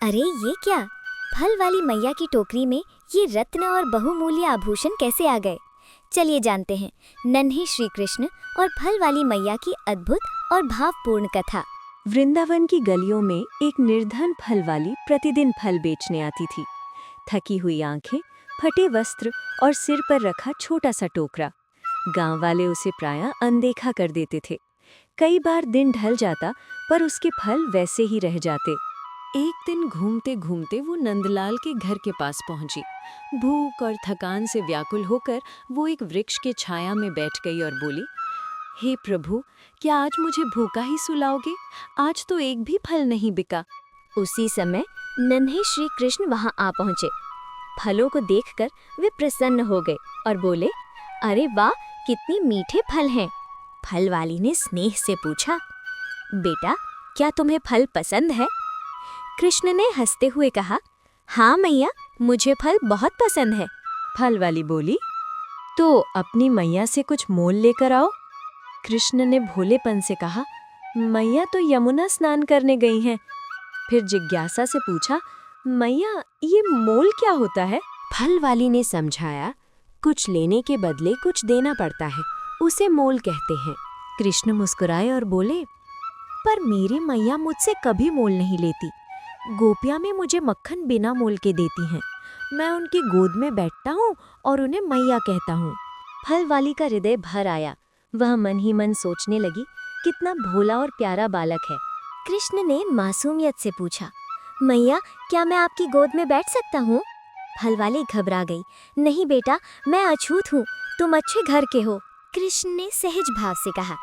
अरे ये क्या, फल वाली मैया की टोकरी में ये रत्न और बहुमूल्य आभूषण कैसे आ गए? चलिए जानते हैं नन्हे श्री कृष्ण और फल वाली मैया की अद्भुत और भावपूर्ण कथा। वृंदावन की गलियों में एक निर्धन फल वाली प्रतिदिन फल बेचने आती थी। थकी हुई आंखें, फटे वस्त्र और सिर पर रखा छोटा सा टोकरा। गांव वाले उसे प्रायः अनदेखा कर देते थे। कई बार दिन ढल जाता पर उसके फल वैसे ही रह जाते। एक दिन घूमते घूमते वो नंदलाल के घर के पास पहुंची। भूख और थकान से व्याकुल होकर वो एक वृक्ष के छाया में बैठ गई और बोली, हे प्रभु, क्या आज मुझे भूखा ही सुलाओगे? आज तो एक भी फल नहीं बिका। उसी समय नन्हे श्री कृष्ण वहां आ पहुंचे। फलों को देखकर वे प्रसन्न हो गए और बोले, अरे वाह, कितने मीठे फल हैं। फल वाली ने स्नेह से पूछा, बेटा, क्या तुम्हें फल पसंद है? कृष्ण ने हंसते हुए कहा, हाँ मैया, मुझे फल बहुत पसंद है। फल वाली बोली, तो अपनी मैया से कुछ मोल लेकर आओ। कृष्ण ने भोलेपन से कहा, मैया तो यमुना स्नान करने गई हैं। फिर जिज्ञासा से पूछा, मैया, ये मोल क्या होता है? फल वाली ने समझाया, कुछ लेने के बदले कुछ देना पड़ता है, उसे मोल कहते हैं। कृष्ण मुस्कुराए और बोले, पर मेरी मैया मुझसे कभी मोल नहीं लेती। गोपियां में मुझे मक्खन बिना मोल के देती हैं। मैं उनकी गोद में बैठता हूँ और उन्हें मैया कहता हूँ। फल वाली का हृदय भर आया। वह मन ही मन सोचने लगी, कितना भोला और प्यारा बालक है। कृष्ण ने मासूमियत से पूछा, मैया, क्या मैं आपकी गोद में बैठ सकता हूँ? फल वाली घबरा गई। नहीं बेटा, मैं अछूत हूँ, तुम अच्छे घर के हो। कृष्ण ने सहज भाव से कहा,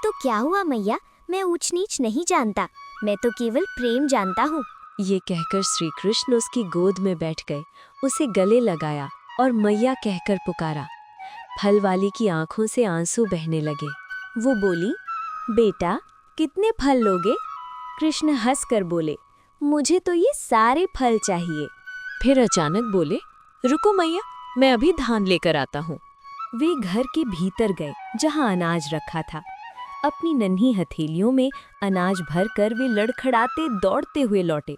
तो क्या हुआ मैया, मैं ऊंच नीच नहीं जानता, मैं तो केवल प्रेम जानता हूँ। ये कहकर श्री कृष्ण उसकी गोद में बैठ गए, उसे गले लगाया और मैया कहकर पुकारा। फल वाली की आंखों से आंसू बहने लगे। वो बोली, बेटा, कितने फल लोगे? कृष्ण हंसकर बोले, मुझे तो ये सारे फल चाहिए। फिर अचानक बोले, रुको मैया, मैं अभी धान लेकर आता हूँ। वे घर के भीतर गए जहाँ अनाज रखा था। अपनी नन्ही हथेलियों में अनाज भरकर वे लड़खड़ाते दौड़ते हुए लौटे।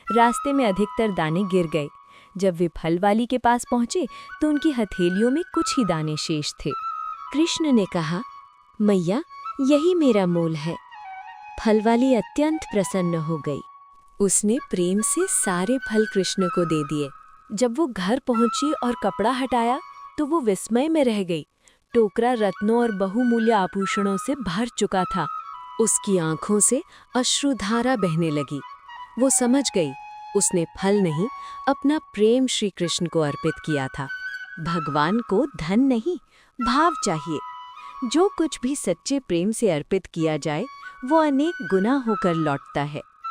रास्ते में अधिकतर दाने गिर गए। जब वे फल वाली के पास पहुंचे तो उनकी हथेलियों में कुछ ही दाने शेष थे। कृष्ण ने कहा, मैया, यही मेरा मोल है। फल वाली अत्यंत प्रसन्न हो गई। उसने प्रेम से सारे फल कृष्ण को दे दिए। जब वो घर पहुंची और कपड़ा हटाया तो वो विस्मय में रह गई। टोकरा रत्नों और बहुमूल्य आभूषणों से भर चुका था। उसकी आंखों से अश्रुधारा बहने लगी। वो समझ गई, उसने फल नहीं, अपना प्रेम श्री कृष्ण को अर्पित किया था। भगवान को धन नहीं, भाव चाहिए। जो कुछ भी सच्चे प्रेम से अर्पित किया जाए, वो अनेक गुना होकर लौटता है।